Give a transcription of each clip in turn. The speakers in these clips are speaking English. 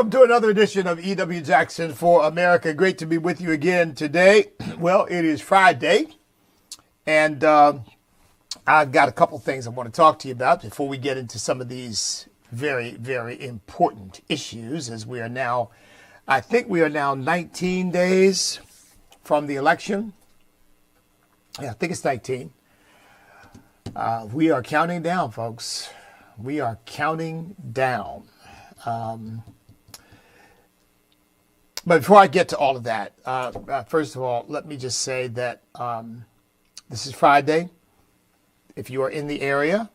Welcome to another edition of E.W. Jackson for America. Great to be with you again today. Well, it is Friday, and I've got a couple things I want to talk to you about before we get into some of these very, very important issues, as we are now, I think we are now 19 days from the election. Yeah, I think it's 19. We are counting down, folks. We are counting down. But before I get to all of that, first of all, let me just say that this is Friday. If you are in the area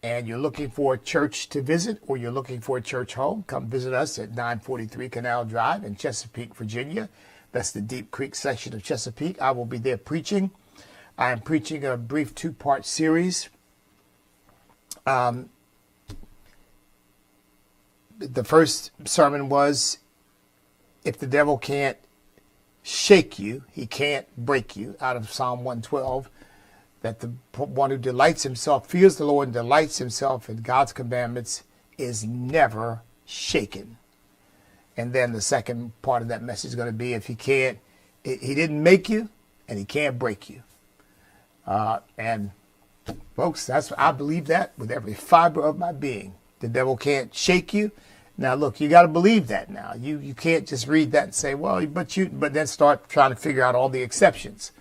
and you're looking for a church to visit or you're looking for a church home, come visit us at 943 Canal Drive in Chesapeake, Virginia. That's the Deep Creek section of Chesapeake. I will be there preaching. I am preaching a brief two-part series. The first sermon was, if the devil can't shake you, he can't break you, out of Psalm 112, that the one who delights himself, fears the Lord and delights himself in God's commandments is never shaken. And then the second part of that message is going to be, if he didn't make you and he can't break you. And folks, I believe that with every fiber of my being. The devil can't shake you. Now, look, you got to believe that now. You can't just read that and say, well, but then start trying to figure out all the exceptions.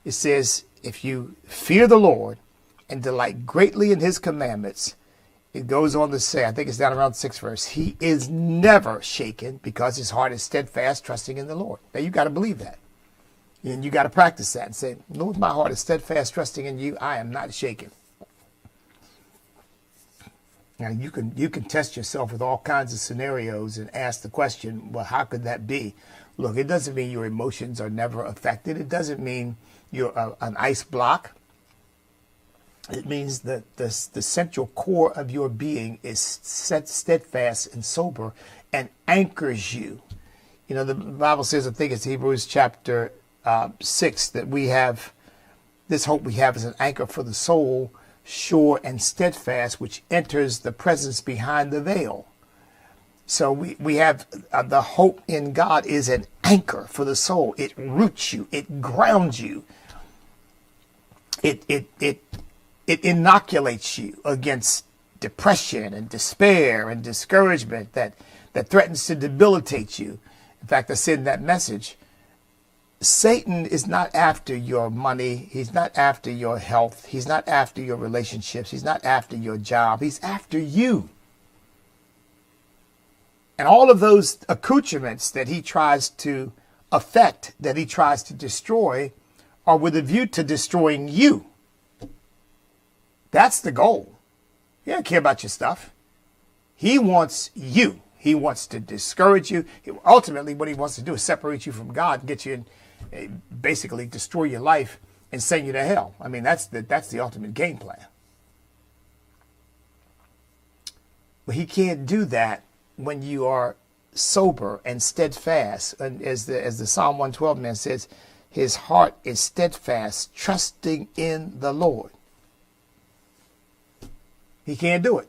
It says, if you fear the Lord and delight greatly in his commandments, it goes on to say, I think it's down around the 6th verse, he is never shaken because his heart is steadfast, trusting in the Lord. Now, you got to believe that. And you got to practice that and say, Lord, my heart is steadfast, trusting in you. I am not shaken. Now, you can test yourself with all kinds of scenarios and ask the question, well, how could that be? Look, it doesn't mean your emotions are never affected. It doesn't mean you're an ice block. It means that the central core of your being is steadfast and sober and anchors you. You know, the Bible says, I think it's Hebrews chapter 6, that we have, this hope we have is an anchor for the soul, sure and steadfast, which enters the presence behind the veil. So we have the hope in God is an anchor for the soul. It roots you. It grounds you. It inoculates you against depression and despair and discouragement that threatens to debilitate you. In fact, I said in that message, Satan is not after your money. He's not after your health. He's not after your relationships. He's not after your job. He's after you. And all of those accoutrements that he tries to affect, that he tries to destroy, are with a view to destroying you. That's the goal. He doesn't care about your stuff. He wants you. He wants to discourage you. Ultimately, what he wants to do is separate you from God and get you in, basically destroy your life and send you to hell. I mean, that's the ultimate game plan. But he can't do that when you are sober and steadfast. And as the Psalm 112 man says, his heart is steadfast, trusting in the Lord. He can't do it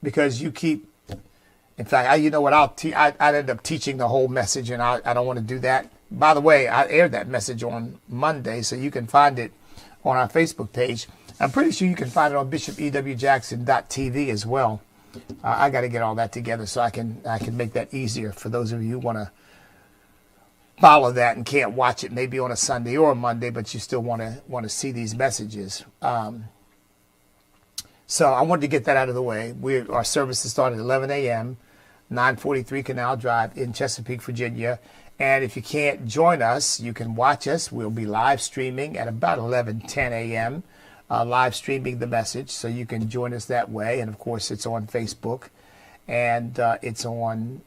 because you keep. In fact, you know what? I ended up teaching the whole message, and I don't want to do that. By the way, I aired that message on Monday, so you can find it on our Facebook page. I'm pretty sure you can find it on bishopewjackson.tv as well. I got to get all that together so I can make that easier for those of you who want to follow that and can't watch it maybe on a Sunday or a Monday, but you still want to see these messages. So I wanted to get that out of the way. Our services start at 11 a.m., 943 Canal Drive in Chesapeake, Virginia. And if you can't join us, you can watch us. We'll be live streaming at about 11:10 a.m., live streaming the message. So you can join us that way. And, of course, it's on Facebook. And it's on,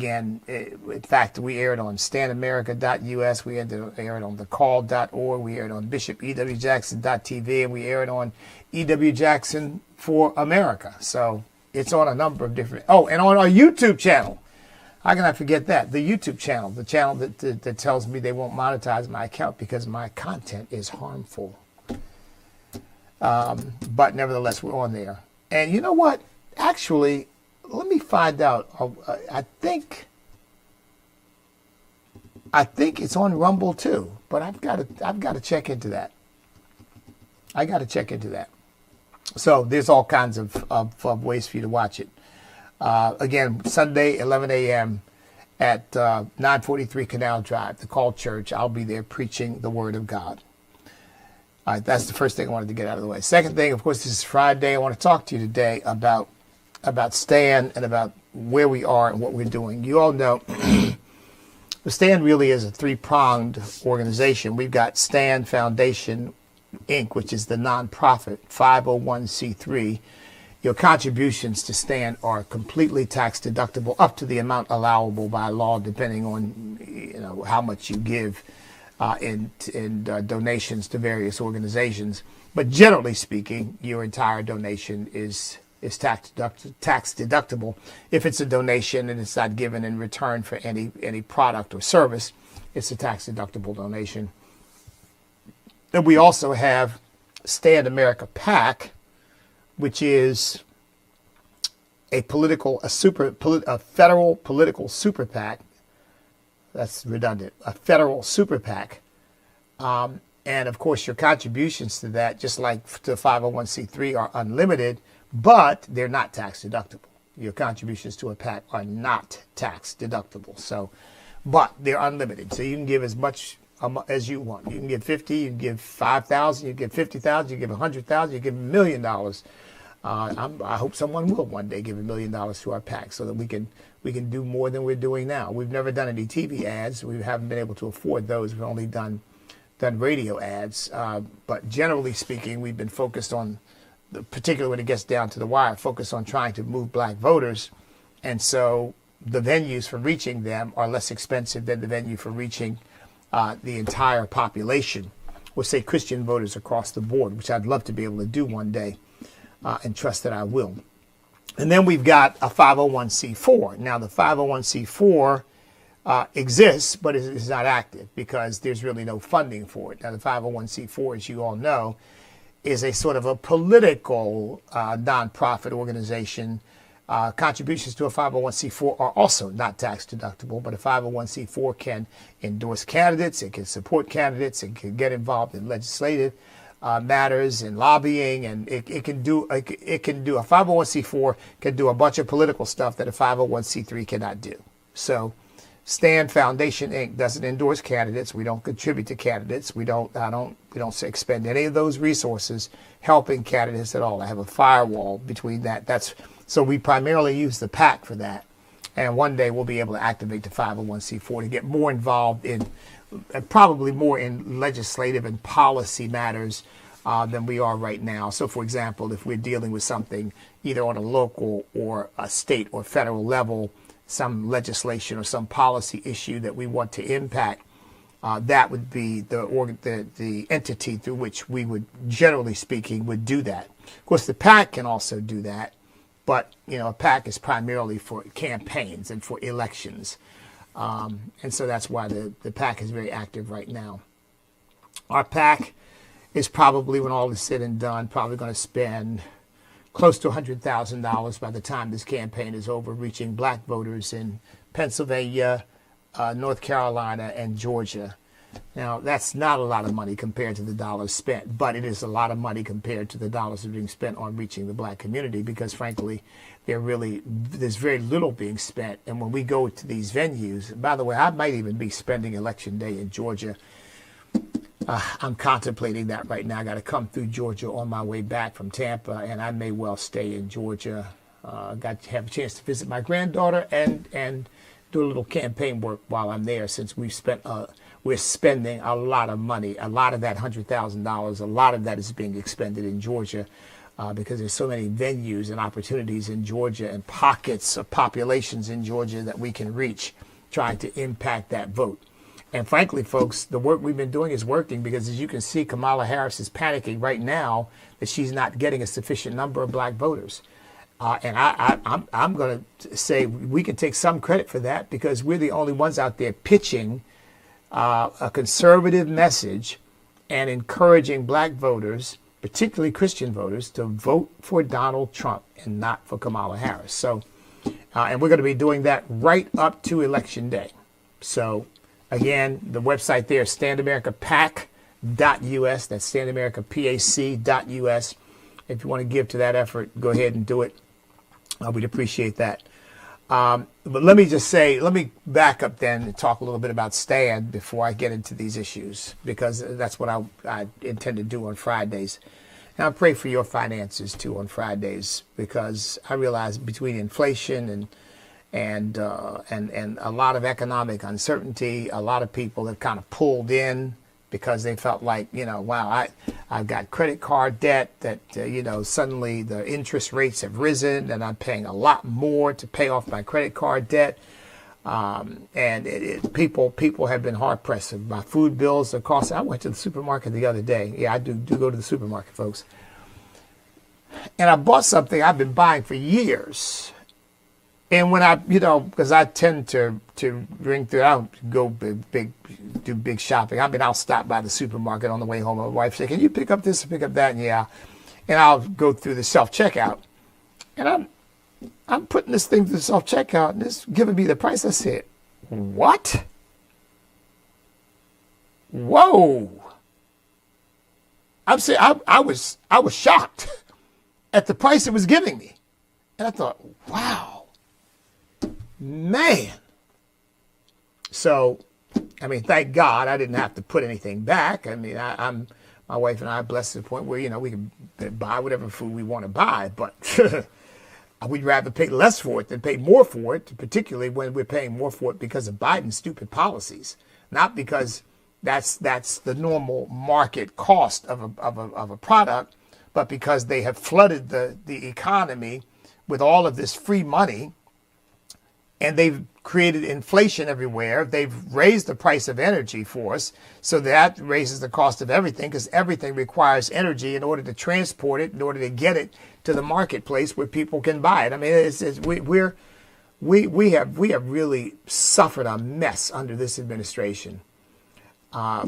in fact, we aired on standamerica.us. We aired on thecall.org. We aired on bishopewjackson.tv. And we aired on E.W. Jackson for America. So it's on a number of different. Oh, and on our YouTube channel. How can I forget that? The YouTube channel, the channel that tells me they won't monetize my account because my content is harmful. But nevertheless, we're on there. And you know what? Actually, let me find out. I think it's on Rumble too, but I've got to check into that. I got to check into that. So there's all kinds of ways for you to watch it. Again, Sunday, 11 a.m. at 943 Canal Drive, the Call Church. I'll be there preaching the Word of God. All right, that's the first thing I wanted to get out of the way. Second thing, of course, this is Friday. I want to talk to you today about STAND and about where we are and what we're doing. You all know the STAND really is a three-pronged organization. We've got STAND Foundation, Inc., which is the nonprofit 501c3. Your contributions to STAND are completely tax deductible up to the amount allowable by law, depending on how much you give in donations to various organizations. But generally speaking, your entire donation is tax deductible. If it's a donation and it's not given in return for any product or service, it's a tax deductible donation. And we also have Stand America PAC, which is a federal political super PAC. That's redundant. A federal super PAC. And of course, your contributions to that, just like to 501c3, are unlimited, but they're not tax deductible. Your contributions to a PAC are not tax deductible. But they're unlimited. So you can give as much as you want. You can give 50, you can give 5,000, you can give 50,000, you can give 100,000, you can give $1 million. I hope someone will one day give $1 million to our PAC so that we can do more than we're doing now. We've never done any TV ads. We haven't been able to afford those. We've only done radio ads. But generally speaking, we've been focused on, particularly when it gets down to the wire, focused on trying to move black voters. And so the venues for reaching them are less expensive than the venue for reaching the entire population, or say Christian voters across the board, which I'd love to be able to do one day, and trust that I will. And then we've got a 501c4. Now the 501c4 exists, but it's not active because there's really no funding for it. Now the 501c4, as you all know, is a sort of a political nonprofit organization. Contributions to a 501c4 are also not tax deductible, but a 501c4 can endorse candidates, it can support candidates, it can get involved in legislative matters and lobbying, and it can do a 501c4 can do a bunch of political stuff that a 501c3 cannot do. So Stand Foundation Inc. doesn't endorse candidates. We don't contribute to candidates. We don't expend any of those resources helping candidates at all. I have a firewall between that. So we primarily use the PAC for that. And one day we'll be able to activate the 501c4 to get more involved in, probably more in legislative and policy matters than we are right now. So for example, if we're dealing with something either on a local or a state or federal level, some legislation or some policy issue that we want to impact, that would be the entity through which we would, generally speaking, would do that. Of course, the PAC can also do that, but a PAC is primarily for campaigns and for elections, and so that's why the PAC is very active right now. Our PAC is probably, when all is said and done, probably going to spend close to $100,000 by the time this campaign is over, reaching black voters in Pennsylvania, North Carolina, and Georgia. Now, that's not a lot of money compared to the dollars spent, but it is a lot of money compared to the dollars that are being spent on reaching the black community, because frankly, there's very little being spent. And when we go to these venues, by the way, I might even be spending Election Day in Georgia. I'm contemplating that right now. I got to come through Georgia on my way back from Tampa, and I may well stay in Georgia. Got to have a chance to visit my granddaughter and do a little campaign work while I'm there, since we're spending a lot of money. A lot of that $100,000, a lot of that is being expended in Georgia because there's so many venues and opportunities in Georgia and pockets of populations in Georgia that we can reach, trying to impact that vote. And frankly, folks, the work we've been doing is working, because as you can see, Kamala Harris is panicking right now that she's not getting a sufficient number of black voters. And I'm going to say we can take some credit for that, because we're the only ones out there pitching a conservative message and encouraging black voters, particularly Christian voters, to vote for Donald Trump and not for Kamala Harris. So And we're going to be doing that right up to Election Day. So, again, the website there is standamericapac.us. That's standamericapac.us. If you want to give to that effort, go ahead and do it. We'd appreciate that. But let me back up then and talk a little bit about Stand before I get into these issues, because that's what I intend to do on Fridays. And I pray for your finances too on Fridays, because I realize between inflation and a lot of economic uncertainty, a lot of people have kind of pulled in because they felt like, wow, I've got credit card debt that, suddenly the interest rates have risen and I'm paying a lot more to pay off my credit card debt. And people have been hard pressed. My food bills are costing. I went to the supermarket the other day. Yeah, I do go to the supermarket, folks. And I bought something I've been buying for years. And when because I tend to ring through, I don't go do big shopping. I'll stop by the supermarket on the way home. My wife said, "Can you pick up this or pick up that?" And yeah, and I'll go through the self checkout, and I'm putting this thing through the self checkout, and it's giving me the price. I said, "What? Whoa!" I'm saying I was shocked at the price it was giving me, and I thought, "Wow." Man. So, thank God I didn't have to put anything back. My wife and I are blessed to the point where, we can buy whatever food we want to buy, but we'd rather pay less for it than pay more for it, particularly when we're paying more for it because of Biden's stupid policies, not because that's the normal market cost of a product, but because they have flooded the economy with all of this free money. And they've created inflation everywhere. They've raised the price of energy for us. So that raises the cost of everything, because everything requires energy in order to transport it, in order to get it to the marketplace where people can buy it. We have really suffered a mess under this administration. So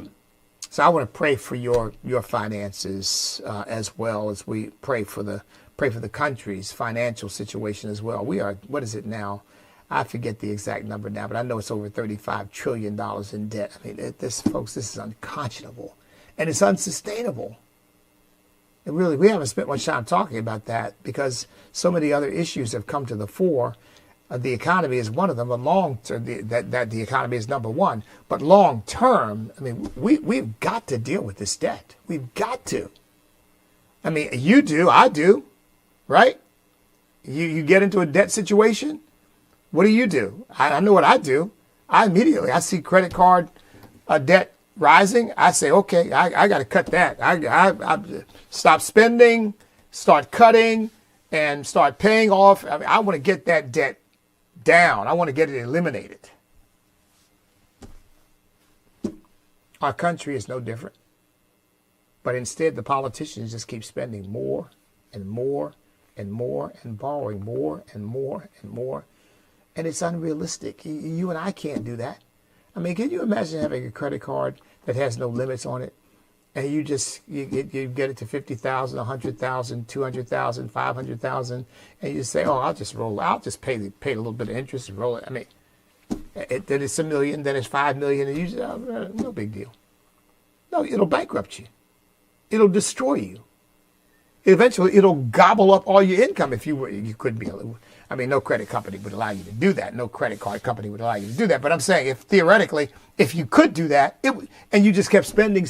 I want to pray for your finances as well as we pray for the country's financial situation as well. We are, what is it now? I forget the exact number now, but I know it's over $35 trillion in debt. This is unconscionable, and it's unsustainable. And really, we haven't spent much time talking about that because so many other issues have come to the fore. The economy is one of them. That the economy is number one. But long term, we've got to deal with this debt. We've got to. You do, I do, right? You get into a debt situation. What do? I know what I do. I see credit card debt rising. I say, okay, I got to cut that. I stop spending, start cutting, and start paying off. I want to get that debt down. I want to get it eliminated. Our country is no different. But instead, the politicians just keep spending more and more and more and borrowing more and more and more. And it's unrealistic. You and I can't do that. Can you imagine having a credit card that has no limits on it? And you get it to 50,000, 100,000, 200,000, 500,000, and you say, "Oh, I'll just roll. I'll just pay a little bit of interest and roll it." Then it's $1 million, then it's $5 million, and you say, no big deal. No, it'll bankrupt you. It'll destroy you. Eventually, it'll gobble up all your income if you couldn't be. No credit company would allow you to do that. No credit card company would allow you to do that. But I'm saying, if theoretically, if you could do that, and you just kept spending,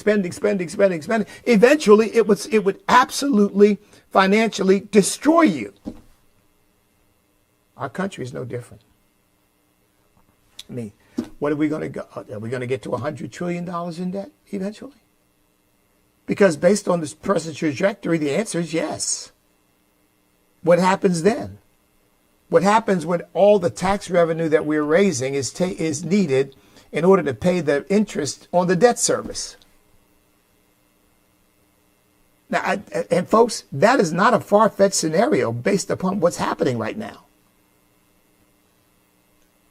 eventually it would absolutely financially destroy you. Our country is no different. What are we going to go? Are we going to get to $100 trillion in debt eventually? Because based on this present trajectory, the answer is yes. What happens then? What happens when all the tax revenue that we're raising is needed in order to pay the interest on the debt service? Now, and folks, that is not a far-fetched scenario based upon what's happening right now.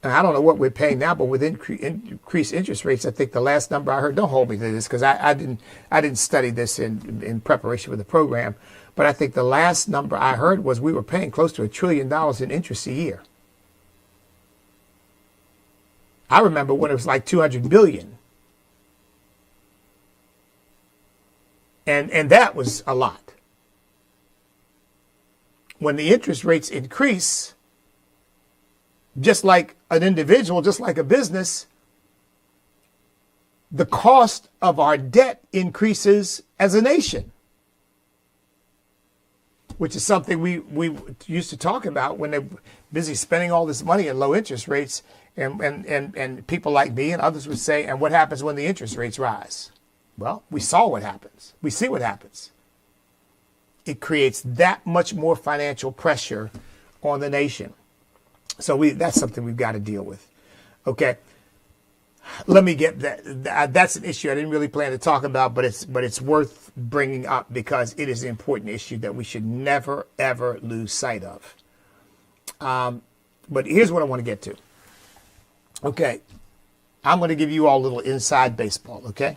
And I don't know what we're paying now, but with increased interest rates, I think the last number I heard, don't hold me to this because I didn't study this in preparation for the program, but I think the last number I heard was we were paying close to $1 trillion in interest a year. I remember when it was like 200 billion. And that was a lot. When the interest rates increase, just like an individual, just like a business, the cost of our debt increases as a nation, which is something we used to talk about when they're busy spending all this money at low interest rates. And people like me and others would say, and what happens when the interest rates rise? Well, we saw what happens. We see what happens. It creates that much more financial pressure on the nation. So that's something we've got to deal with. Okay. Let me get that. That's an issue I didn't really plan to talk about, but it's worth bringing up because it is an important issue that we should never, ever lose sight of. But here's what I want to get to. Okay. I'm going to give you all a little inside baseball. Okay.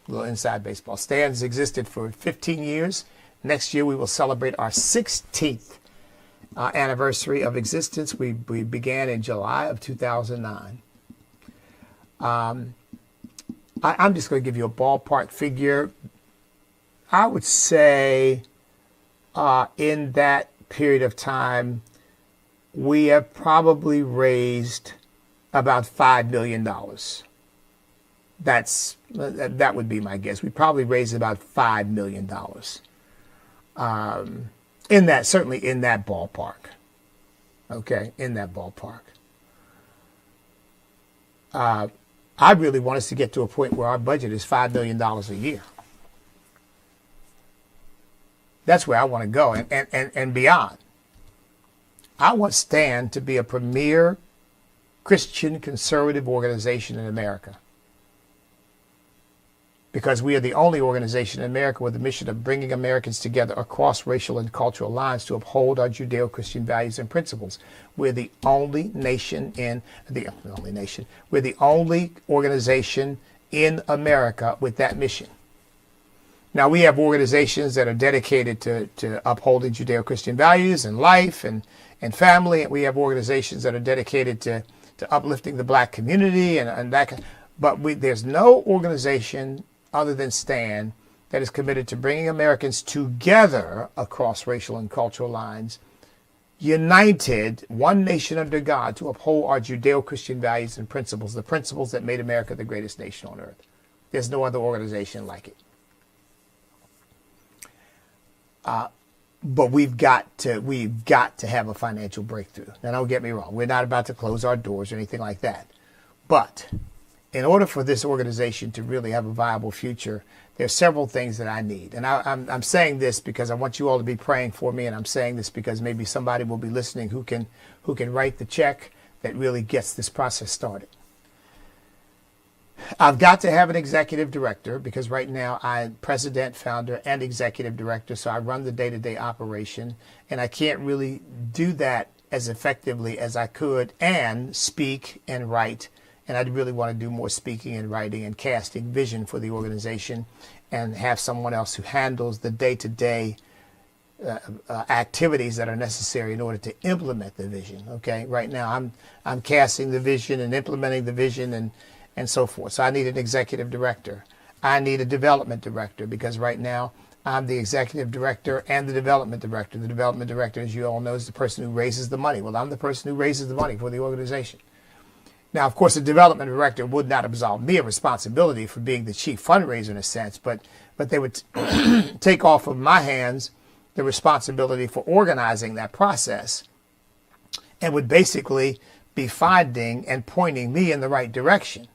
A little inside baseball. Stan has existed for 15 years. Next year, we will celebrate our 16th anniversary of existence. We began in July of 2009. I'm just going to give you a ballpark figure. I would say in that period of time, we have probably raised about $5 million. That would be my guess. We probably raised about $5 million. Certainly in that ballpark. Okay, in that ballpark. I really want us to get to a point where our budget is $5 million a year. That's where I want to go and beyond. I want STAND to be a premier Christian conservative organization in America. Because we are the only organization in America with the mission of bringing Americans together across racial and cultural lines to uphold our Judeo-Christian values and principles. We're the only we're the only organization in America with that mission. Now, we have organizations that are dedicated to upholding Judeo-Christian values and life and family. And we have organizations that are dedicated to uplifting the black community and that. But there's no organization other than STAND that is committed to bringing Americans together across racial and cultural lines, united, one nation under God, to uphold our Judeo-Christian values and principles, the principles that made America the greatest nation on earth. There's no other organization like it. But we've got to have a financial breakthrough. Now, don't get me wrong. We're not about to close our doors or anything like that. But in order for this organization to really have a viable future, there's several things that I need. And I'm saying this because I want you all to be praying for me. And I'm saying this because maybe somebody will be listening who can write the check that really gets this process started. I've got to have an executive director because right now I'm president, founder, and executive director. So I run the day-to-day operation. And I can't really do that as effectively as I could and speak and write. And I'd really want to do more speaking and writing and casting vision for the organization and have someone else who handles the day-to-day activities that are necessary in order to implement the vision. Okay, right now I'm casting the vision and implementing the vision and so forth. So I need an executive director. I need a development director because right now I'm the executive director and the development director. The development director, as you all know, is the person who raises the money. Well, I'm the person who raises the money for the organization. Now, of course, the development director would not absolve me of responsibility for being the chief fundraiser in a sense, but they would take off of my hands the responsibility for organizing that process and would basically be finding and pointing me in the right direction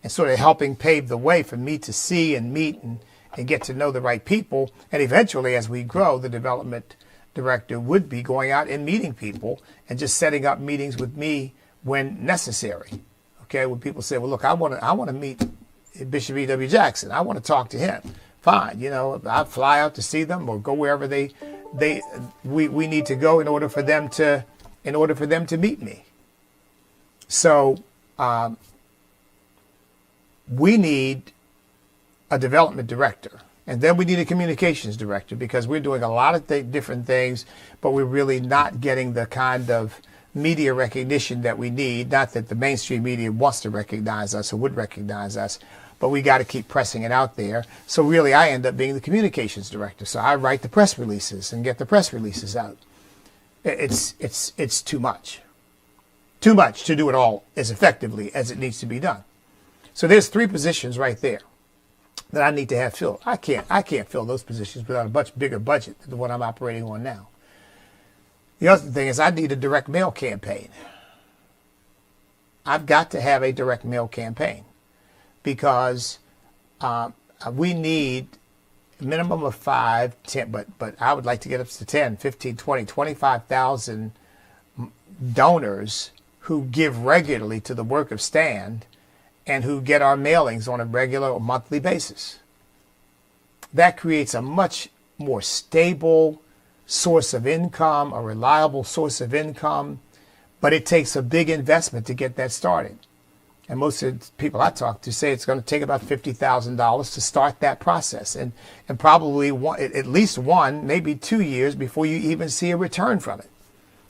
and sort of helping pave the way for me to see and meet and get to know the right people. And eventually, as we grow, the development director would be going out and meeting people and just setting up meetings with me when necessary. Okay, when people say, well, look, I want to meet Bishop E.W. Jackson. I want to talk to him. Fine, I fly out to see them or go wherever we need to go in order for them to meet me. So we need a development director. And then we need a communications director because we're doing a lot of different things, but we're really not getting the kind of media recognition that we need. Not that the mainstream media wants to recognize us or would recognize us, but we got to keep pressing it out there. So really, I end up being the communications director. So I write the press releases and get the press releases out. It's too much to do it all as effectively as it needs to be done. So there's 3 positions right there that I need to have filled. I can't fill those positions without a much bigger budget than the one I'm operating on now. The other thing is I need a direct mail campaign. I've got to have a direct mail campaign because we need a minimum of 5, 10, but I would like to get up to 10, 15, 20, 25,000 donors who give regularly to the work of STAND and who get our mailings on a regular or monthly basis. That creates a much more stable source of income, a reliable source of income, but it takes a big investment to get that started. And most of the people I talk to say it's going to take about $50,000 to start that process, and probably at least 1, maybe 2 years before you even see a return from it.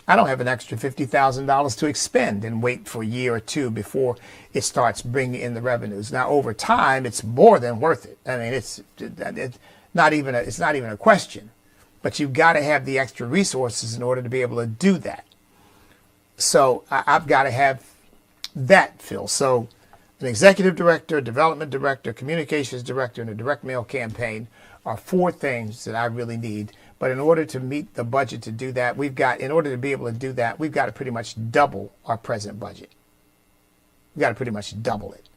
I don't have an extra $50,000 to expend and wait for a year or 2 before it starts bringing in the revenues. Now, over time, it's more than worth it. I mean, it's not even a question. But you've got to have the extra resources in order to be able to do that. So I've got to have that, Phil. So an executive director, development director, communications director, and a direct mail campaign are 4 things that I really need. But in order to meet the budget to do that, in order to be able to do that, we've got to pretty much double our present budget. We've got to pretty much double it.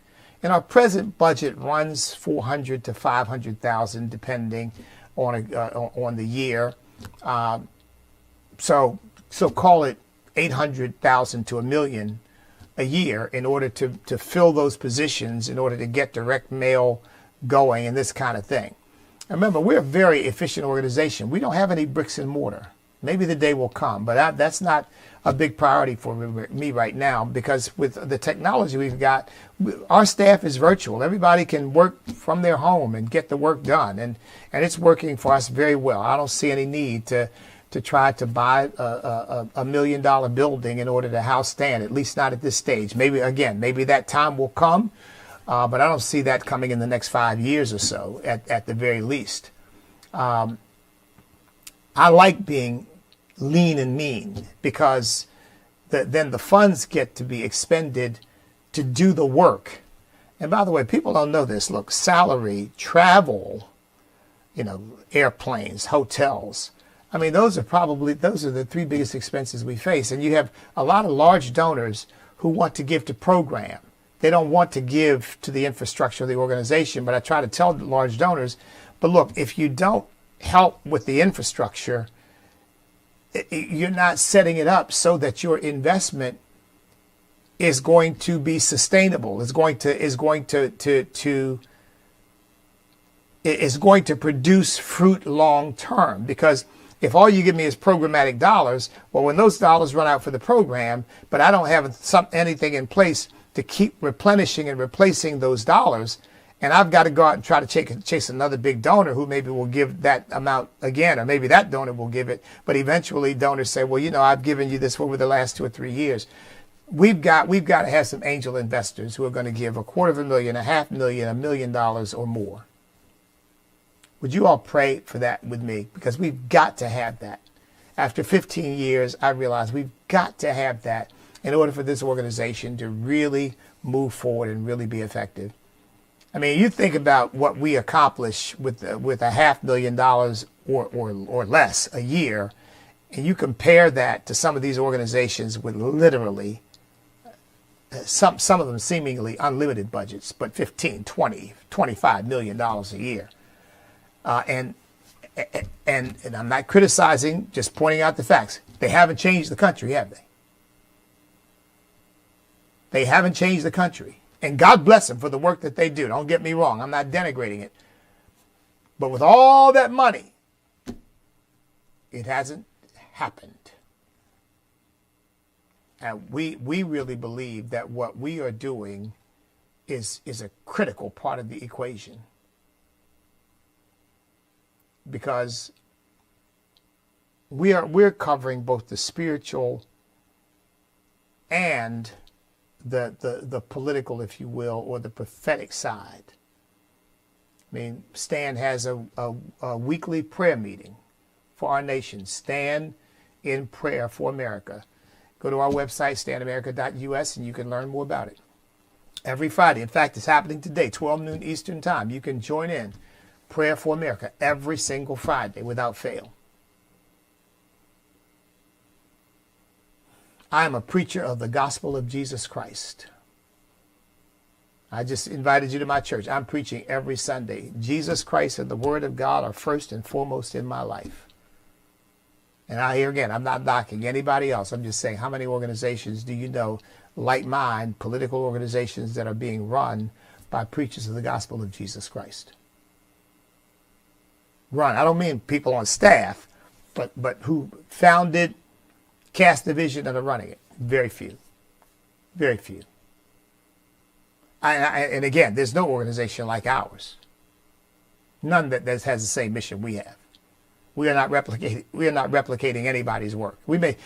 And our present budget runs $400,000 to $500,000, depending on the year. So call it $800,000 to $1 million a year in order to fill those positions, in order to get direct mail going and this kind of thing. And remember, we're a very efficient organization. We don't have any bricks and mortar. Maybe the day will come, but that's not a big priority for me right now, because with the technology we've got, our staff is virtual. Everybody can work from their home and get the work done, and it's working for us very well. I don't see any need to try to buy a $1 million building in order to house STAND, at least not at this stage. Maybe that time will come, but I don't see that coming in the next 5 years or so, at the very least. I like being lean and mean, because then the funds get to be expended to do the work. And by the way, people don't know this. Look, salary, travel, airplanes, hotels. I mean, those are the 3 biggest expenses we face. And you have a lot of large donors who want to give to program. They don't want to give to the infrastructure of the organization. But I try to tell the large donors, but look, if you don't help with the infrastructure, you're not setting it up so that your investment is going to be sustainable, is going to produce fruit long term. Because if all you give me is programmatic dollars, well, when those dollars run out for the program, but I don't have anything in place to keep replenishing and replacing those dollars, and I've got to go out and try to chase another big donor who maybe will give that amount again, or maybe that donor will give it, but eventually donors say, well, I've given you this over the last 2 or 3 years. We've got to have some angel investors who are going to give $250,000, $500,000, $1 million or more. Would you all pray for that with me? Because we've got to have that. After 15 years, I realized we've got to have that in order for this organization to really move forward and really be effective. I mean, you think about what we accomplish with $500,000 or less a year, and you compare that to some of these organizations with literally some of them seemingly unlimited budgets, but $15, $20, $25 million a year. And I'm not criticizing, just pointing out the facts. They haven't changed the country, have they? They haven't changed the country. And God bless them for the work that they do. Don't get me wrong. I'm not denigrating it. But with all that money, it hasn't happened. And we really believe that what we are doing is a critical part of the equation. Because we're covering both the spiritual and the political, if you will, or the prophetic side. I mean, Stan has a weekly prayer meeting for our nation. Stand in Prayer for America. Go to our website, standamerica.us, and you can learn more about it. Every Friday. In fact, it's happening today, 12 noon Eastern Time. You can join in Prayer for America every single Friday without fail. I am a preacher of the gospel of Jesus Christ. I just invited you to my church. I'm preaching every Sunday. Jesus Christ and the Word of God are first and foremost in my life. And here again, I'm not knocking anybody else. I'm just saying, how many organizations do you know, like mine, political organizations that are being run by preachers of the gospel of Jesus Christ? Run. I don't mean people on staff, but who founded, cast the vision, and are running it. Very few. Very few. And again, there's no organization like ours. None that has the same mission we have. We are not replicating anybody's work. We may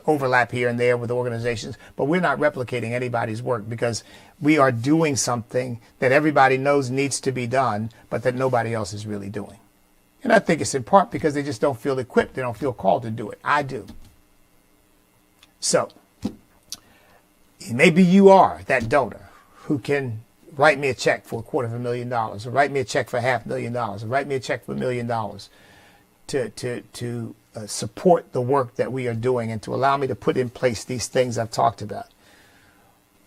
overlap here and there with organizations, but we're not replicating anybody's work because we are doing something that everybody knows needs to be done, but that nobody else is really doing. And I think it's in part because they just don't feel equipped. They don't feel called to do it. I do. So maybe you are that donor who can write me a check for $250,000, or write me a check for $500,000, or write me a check for $1 million to support the work that we are doing and to allow me to put in place these things I've talked about.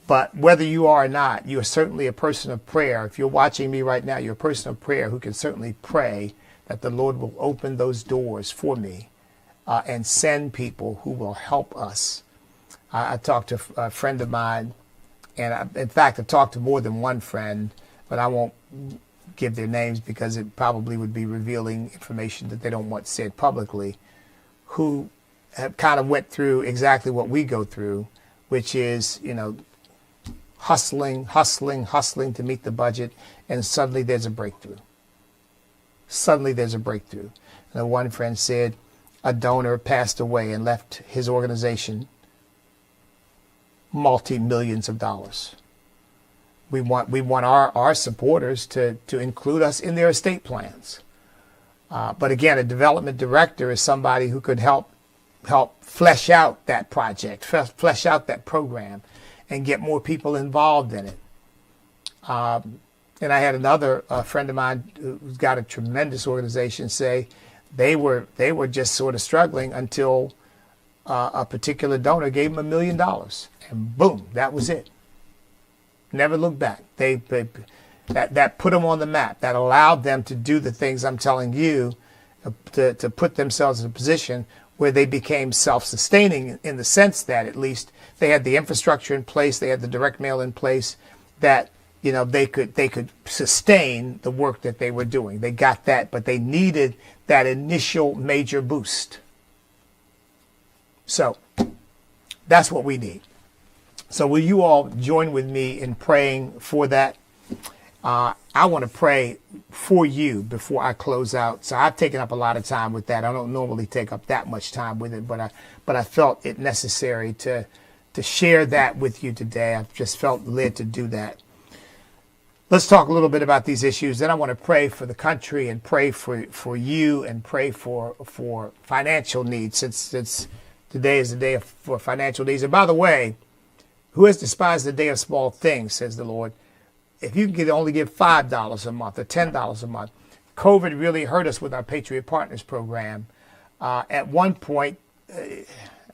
But whether you are or not, you are certainly a person of prayer. If you're watching me right now, you're a person of prayer who can certainly pray that the Lord will open those doors for me and send people who will help us. I talked to a friend of mine, and in fact, I've talked to more than one friend, but I won't give their names because it probably would be revealing information that they don't want said publicly, who have kind of went through exactly what we go through, which is, hustling to meet the budget, and suddenly there's a breakthrough. Suddenly there's a breakthrough. And one friend said a donor passed away and left his organization multi-millions of dollars. We want our supporters to include us in their estate plans. But again, a development director is somebody who could help flesh out that project, flesh out that program, and get more people involved in it. And I had another friend of mine who's got a tremendous organization say they were just sort of struggling until a particular donor gave them $1 million, and boom, that was it. Never looked back. That put them on the map. That allowed them to do the things I'm telling you, to put themselves in a position where they became self-sustaining, in the sense that at least they had the infrastructure in place, they had the direct mail in place, that they could sustain the work that they were doing. They got that, but they needed that initial major boost. So that's what we need. So will you all join with me in praying for that? I want to pray for you before I close out. So I've taken up a lot of time with that. I don't normally take up that much time with it, but I felt it necessary to share that with you today. I've just felt led to do that. Let's talk a little bit about these issues. Then I want to pray for the country and pray for you and pray for financial needs, since today is the day for financial needs. And by the way, who has despised the day of small things, says the Lord? If you can only give $5 a month or $10 a month. COVID really hurt us with our Patriot Partners program. At one point,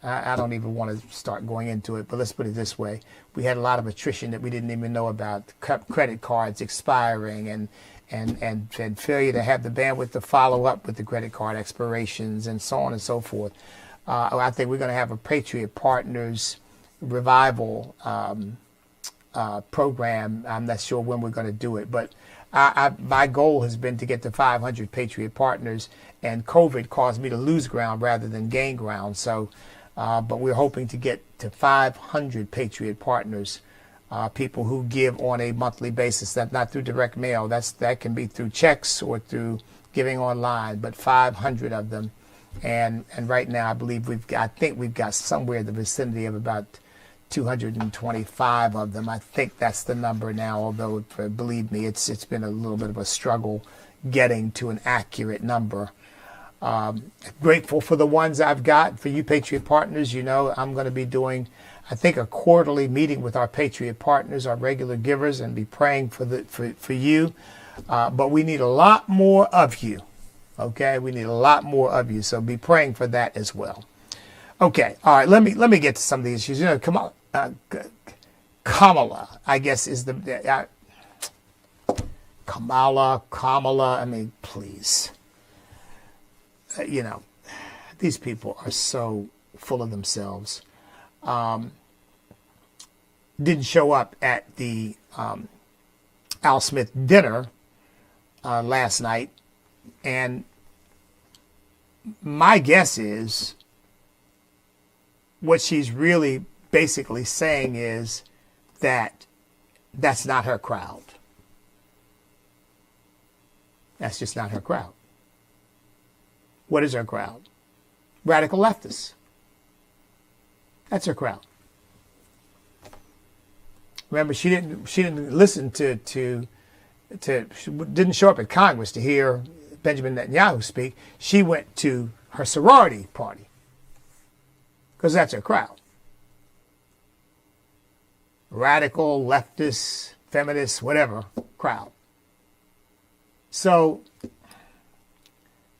I don't even want to start going into it, but let's put it this way. We had a lot of attrition that we didn't even know about, credit cards expiring and failure to have the bandwidth to follow up with the credit card expirations and so on and so forth. I think we're going to have a Patriot Partners revival program. I'm not sure when we're going to do it, but my goal has been to get to 500 Patriot Partners, and COVID caused me to lose ground rather than gain ground. So, but we're hoping to get to 500 Patriot Partners, people who give on a monthly basis. That's not through direct mail. That can be through checks or through giving online, but 500 of them. And right now, I think we've got somewhere in the vicinity of about 225 of them. I think that's the number now, although believe me, it's been a little bit of a struggle getting to an accurate number. Grateful for the ones I've got. For you Patriot Partners, you know I'm going to be doing, I think, a quarterly meeting with our Patriot Partners, our regular givers, and be praying for you. But we need a lot more of you. Okay, we need a lot more of you, so be praying for that as well. Okay, all right. Let me get to some of these issues. You know, Kamala, I guess, is the Kamala. I mean, please. You know, these people are so full of themselves. Didn't show up at the Al Smith dinner last night, and my guess is what she's really basically saying is that that's not her crowd. That's just not her crowd. What is her crowd? Radical leftists. That's her crowd. Remember, she didn't listen to she didn't show up at Congress to hear Benjamin Netanyahu speak. She went to her sorority party because that's her crowd. Radical, leftist, feminist, whatever crowd. So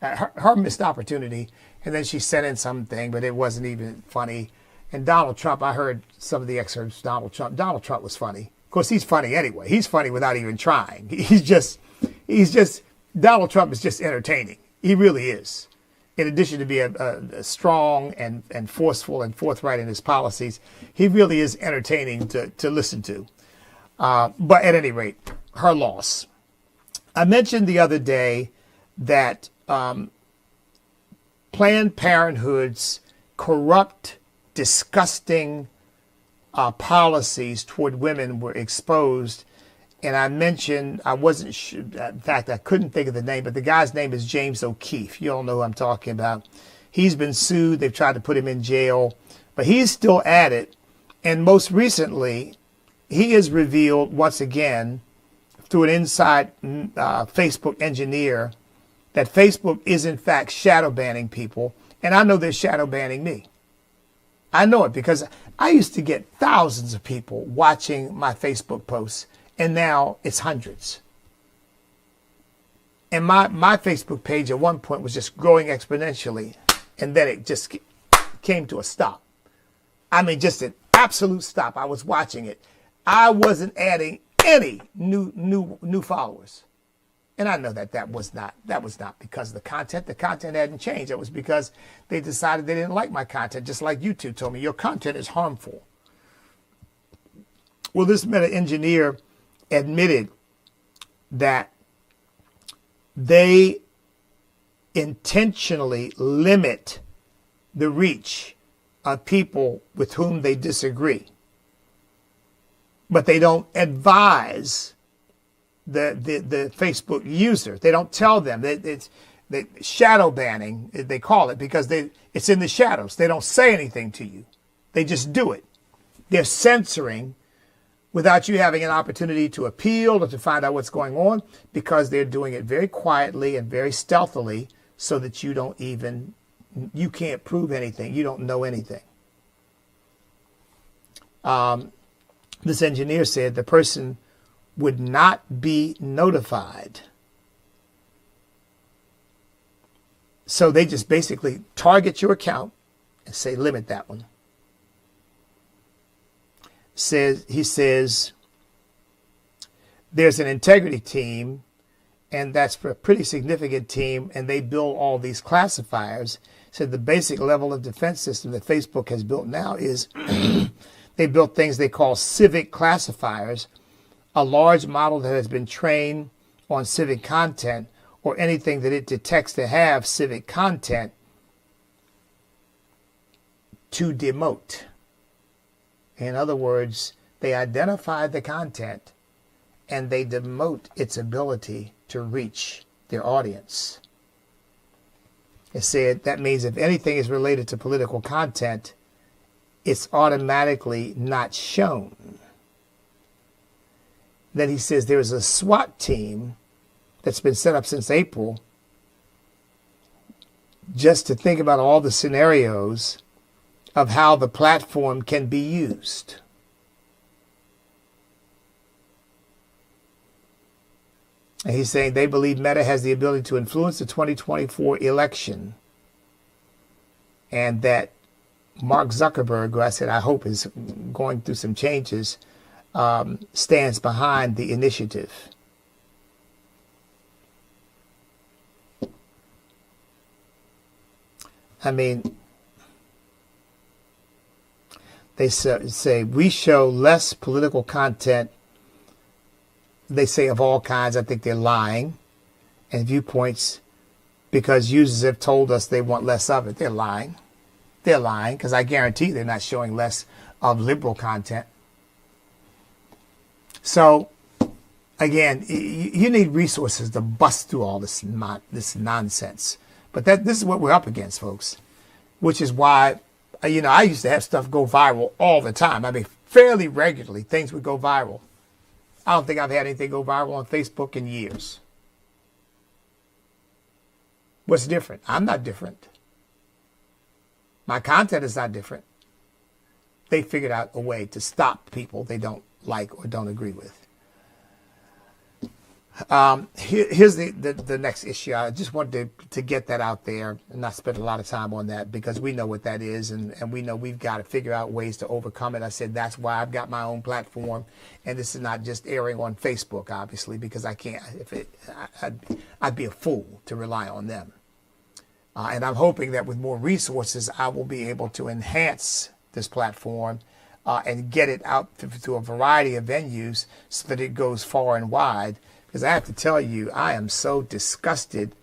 her missed opportunity, and then she sent in something, but it wasn't even funny. And Donald Trump, I heard some of the excerpts. Donald Trump was funny. Of course, he's funny anyway. He's funny without even trying. Donald Trump is just entertaining. He really is. In addition to being a strong and forceful and forthright in his policies, he really is entertaining to listen to. But at any rate, her loss. I mentioned the other day that Planned Parenthood's corrupt, disgusting policies toward women were exposed. And I mentioned, I wasn't sure, in fact, I couldn't think of the name, but the guy's name is James O'Keefe. You all know who I'm talking about. He's been sued. They've tried to put him in jail, but he's still at it. And most recently, he has revealed once again through an inside Facebook engineer that Facebook is in fact shadow banning people. And I know they're shadow banning me. I know it because I used to get thousands of people watching my Facebook posts, and now it's hundreds. And my Facebook page at one point was just growing exponentially, and then it just came to a stop. I mean, just an absolute stop. I was watching it. I wasn't adding any new followers. And I know that was not because of the content. The content hadn't changed. It was because they decided they didn't like my content, just like YouTube told me, your content is harmful. Well, this meta engineer admitted that they intentionally limit the reach of people with whom they disagree. But they don't advise the Facebook user. They don't tell them. It's shadow banning, they call it, because it's in the shadows. They don't say anything to you. They just do it. They're censoring without you having an opportunity to appeal or to find out what's going on, because they're doing it very quietly and very stealthily so that you can't prove anything. You don't know anything. This engineer said the person would not be notified. So they just basically target your account and say, limit that one. He says there's an integrity team, and that's a pretty significant team, and they build all these classifiers. Said the basic level of defense system that Facebook has built now is they built things they call civic classifiers, a large model that has been trained on civic content or anything that it detects to have civic content to demote. In other words, they identify the content and they demote its ability to reach their audience. It said that means if anything is related to political content, it's automatically not shown. Then he says there is a SWAT team that's been set up since April just to think about all the scenarios of how the platform can be used. And he's saying they believe Meta has the ability to influence the 2024 election, and that Mark Zuckerberg, who I said I hope is going through some changes, stands behind the initiative. I mean, they say we show less political content. They say of all kinds. I think they're lying, and viewpoints, because users have told us they want less of it. They're lying. They're lying, because I guarantee they're not showing less of liberal content. So, again, you need resources to bust through all this nonsense. But this is what we're up against, folks, which is why, I used to have stuff go viral all the time. I mean, fairly regularly, things would go viral. I don't think I've had anything go viral on Facebook in years. What's different? I'm not different. My content is not different. They figured out a way to stop people they don't like or don't agree with. Here's the next issue. I just wanted to get that out there and not spend a lot of time on that, because we know what that is, and we know we've got to figure out ways to overcome it. I said that's why I've got my own platform, and this is not just airing on Facebook, obviously, because I can't. I'd be a fool to rely on them. And I'm hoping that with more resources, I will be able to enhance this platform and get it out to a variety of venues so that it goes far and wide. Because I have to tell you, I am so disgusted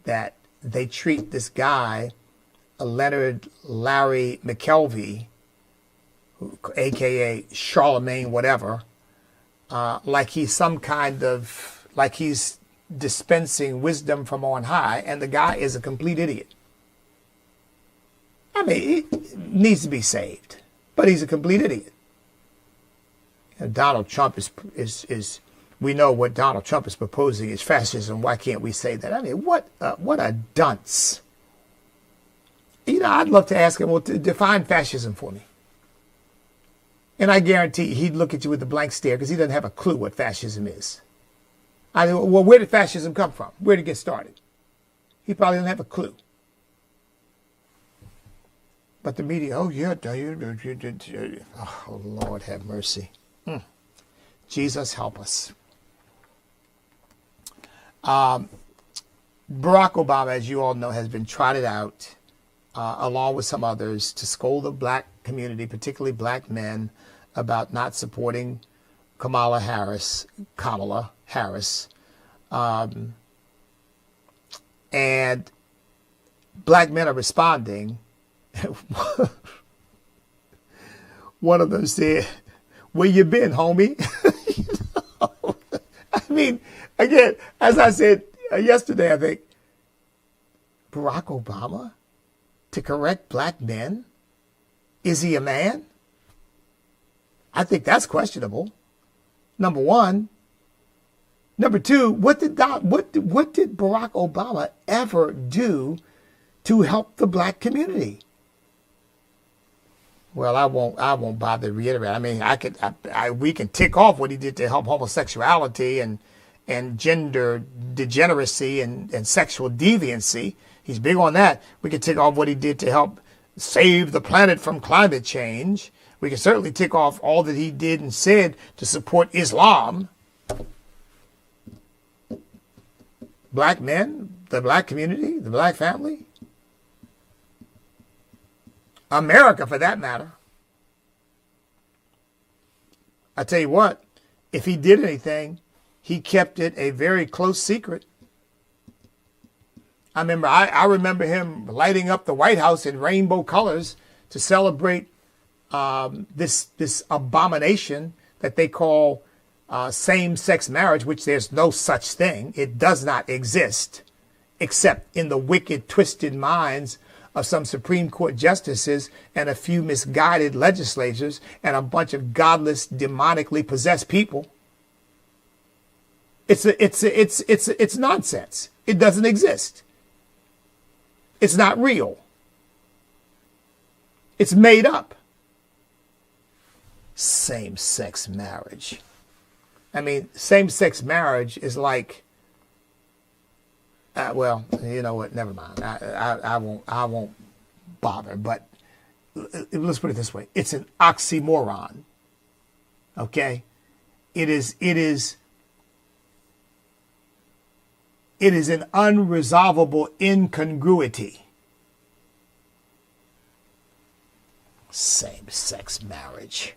that they treat this guy, Leonard Larry McKelvey, a.k.a. Charlemagne whatever, like he's some kind of, like he's dispensing wisdom from on high, and the guy is a complete idiot. I mean, he needs to be saved, but he's a complete idiot. And Donald Trump is we know what Donald Trump is proposing is fascism. Why can't we say that? I mean, what a dunce. I'd love to ask him, well, to define fascism for me. And I guarantee he'd look at you with a blank stare, because he doesn't have a clue what fascism is. Well, where did fascism come from? Where did it get started? He probably doesn't have a clue. But the media, oh, yeah, oh, Lord have mercy. Jesus help us. Barack Obama, as you all know, has been trotted out, along with some others, to scold the black community, particularly black men, about not supporting Kamala Harris. And black men are responding. One of them said, "Where you been, homie?" I mean, again, as I said yesterday, I think, Barack Obama to correct black men? Is he a man? I think that's questionable. Number one. Number two, what did Barack Obama ever do to help the black community? Well, I won't bother to reiterate. I mean, we can tick off what he did to help homosexuality and gender degeneracy and sexual deviancy. He's big on that. We can tick off what he did to help save the planet from climate change. We can certainly tick off all that he did and said to support Islam. Black men, the black community, the black family. America, for that matter. I tell you what, if he did anything, he kept it a very close secret. I remember him lighting up the White House in rainbow colors to celebrate this abomination that they call same-sex marriage, which there's no such thing. It does not exist, except in the wicked, twisted minds of some Supreme Court justices and a few misguided legislators and a bunch of godless, demonically possessed people. It's nonsense. It doesn't exist. It's not real. It's made up. Same-sex marriage. I mean, same-sex marriage is like, well, you know what? Never mind. I won't bother. But let's put it this way: it's an oxymoron. Okay, it is an unresolvable incongruity. Same-sex marriage.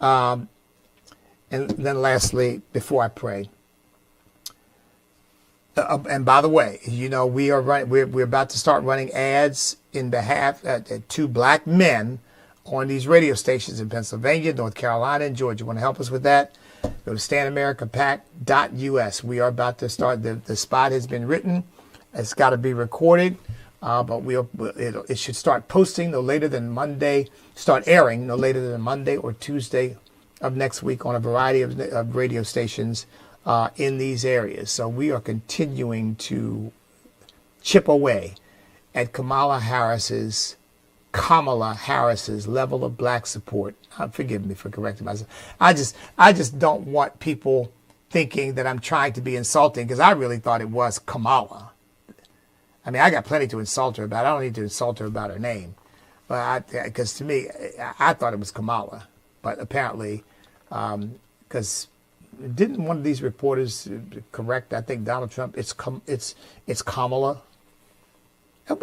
And then lastly, before I pray, and by the way, you know, we're about to start running ads in behalf to black men on these radio stations in Pennsylvania, North Carolina, and Georgia. Want to help us with that? Go to standamericapac.us. We are about to start. The spot has been written. It's got to be recorded. But it should start posting no later than Monday, start airing no later than Monday or Tuesday of next week on a variety of radio stations in these areas. So we are continuing to chip away at Kamala Harris's level of black support. Forgive me for correcting myself. I just don't want people thinking that I'm trying to be insulting, because I really thought it was Kamala. I mean, I got plenty to insult her about. I don't need to insult her about her name. But because to me, I thought it was Kamala. But apparently, because didn't one of these reporters correct, I think, Donald Trump? It's Kamala. And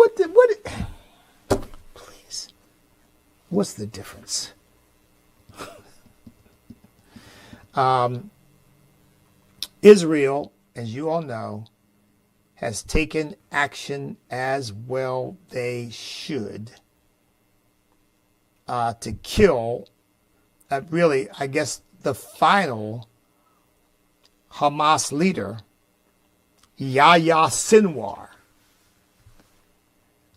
please, what's the difference? Israel, as you all know, has taken action, as well they should, to kill, really, I guess, the final Hamas leader, Yahya Sinwar.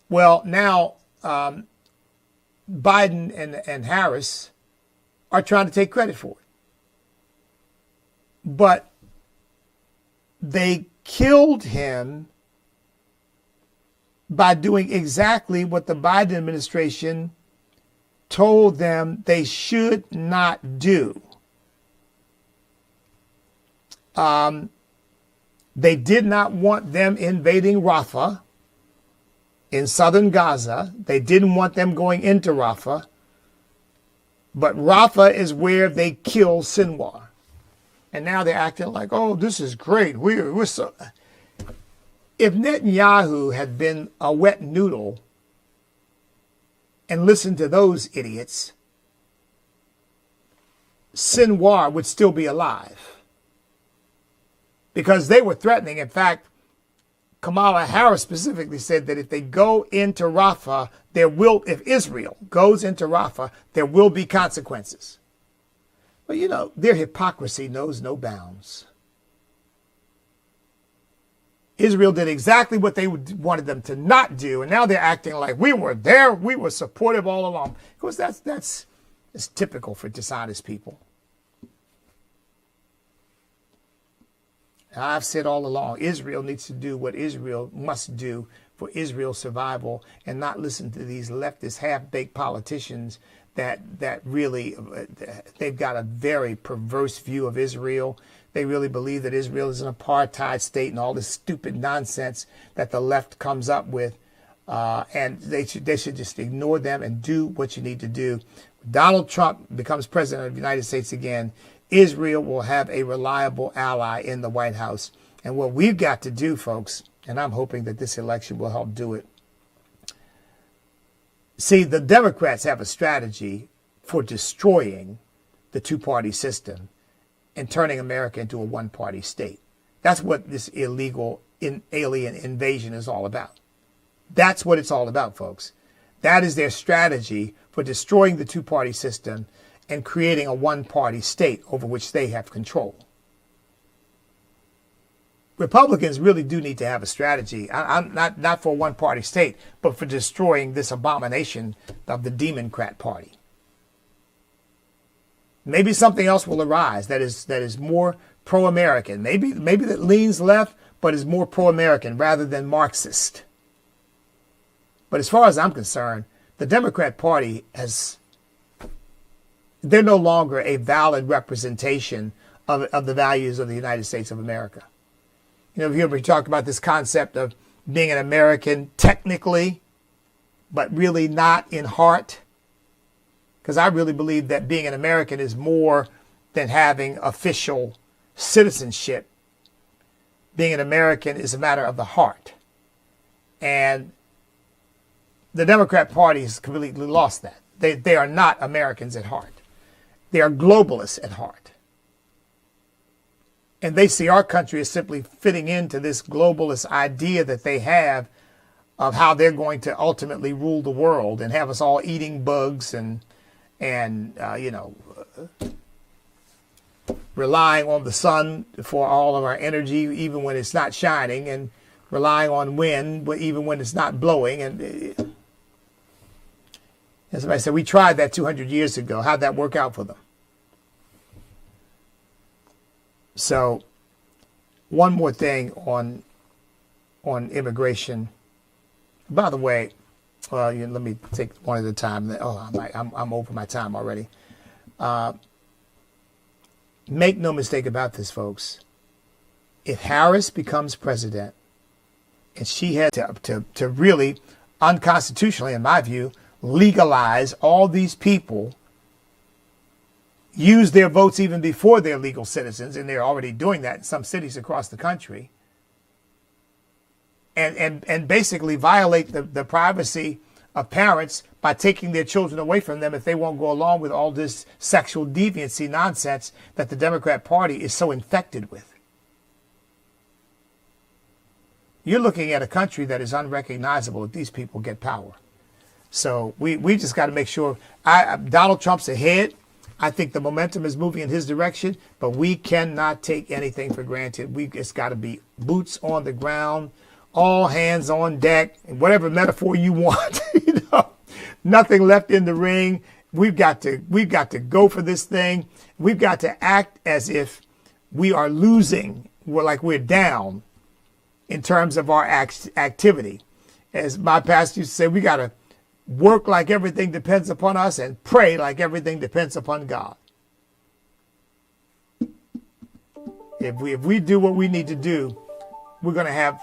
Well, now Biden and Harris are trying to take credit for it. But they killed him by doing exactly what the Biden administration told them they should not do. They did not want them invading Rafah in southern Gaza. They didn't want them going into Rafah. But Rafah is where they killed Sinwar. And now they're acting like, oh, this is great. We're so... If Netanyahu had been a wet noodle and listened to those idiots, Sinwar would still be alive. Because they were threatening. In fact, Kamala Harris specifically said that if they go into Rafah, if Israel goes into Rafah, there will be consequences. Well, you know, their hypocrisy knows no bounds. Israel did exactly what they wanted them to not do, and now they're acting like we were there, we were supportive all along. Of course, that's typical for dishonest people. And I've said all along, Israel needs to do what Israel must do for Israel's survival, and not listen to these leftist half-baked politicians that really, they've got a very perverse view of Israel. They really believe that Israel is an apartheid state and all this stupid nonsense that the left comes up with. And they should just ignore them and do what you need to do. When Donald Trump becomes president of the United States again, Israel will have a reliable ally in the White House. And what we've got to do, folks, and I'm hoping that this election will help do it. See, the Democrats have a strategy for destroying the two-party system and turning America into a one-party state. That's what this illegal alien invasion is all about. That's what it's all about, folks. That is their strategy for destroying the two-party system and creating a one-party state over which they have control. Republicans really do need to have a strategy. I'm not for a one-party state, but for destroying this abomination of the Democrat Party. Maybe something else will arise that is more pro-American. Maybe that leans left, but is more pro-American rather than Marxist. But as far as I'm concerned, the Democrat Party they're no longer a valid representation of the values of the United States of America. You know, here we talk about this concept of being an American technically, but really not in heart. Because I really believe that being an American is more than having official citizenship. Being an American is a matter of the heart. And the Democrat Party has completely lost that. They are not Americans at heart. They are globalists at heart. And they see our country as simply fitting into this globalist idea that they have of how they're going to ultimately rule the world and have us all eating bugs and relying on the sun for all of our energy, even when it's not shining, and relying on wind, even when it's not blowing. And as somebody said, we tried that 200 years ago. How'd that work out for them? So, one more thing on immigration. By the way, well, let me take one at a time. Oh, I'm over my time already. Make no mistake about this, folks. If Harris becomes president, and she had to really unconstitutionally, in my view, legalize all these people, use their votes even before they're legal citizens, and they're already doing that in some cities across the country, and basically violate the privacy of parents by taking their children away from them if they won't go along with all this sexual deviancy nonsense that the Democrat Party is so infected with. You're looking at a country that is unrecognizable if these people get power. So we just got to make sure. Donald Trump's ahead. I think the momentum is moving in his direction, but we cannot take anything for granted. It's got to be boots on the ground, all hands on deck, and whatever metaphor you want. Nothing left in the ring. We've got to go for this thing. We've got to act as if we are losing. We're down in terms of our activity. As my pastor used to say, we got to work like everything depends upon us and pray like everything depends upon God. If we do what we need to do, we're going to have,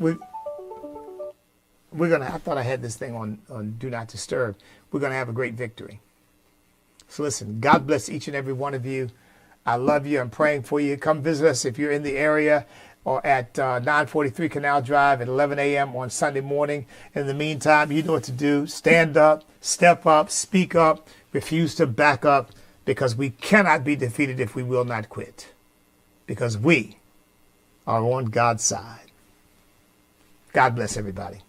I thought I had this thing on Do Not Disturb. We're going to have a great victory. So listen, God bless each and every one of you. I love you. I'm praying for you. Come visit us if you're in the area, or at 943 Canal Drive at 11 a.m. on Sunday morning. In the meantime, you know what to do. Stand up, step up, speak up, refuse to back up, because we cannot be defeated if we will not quit, because we are on God's side. God bless everybody.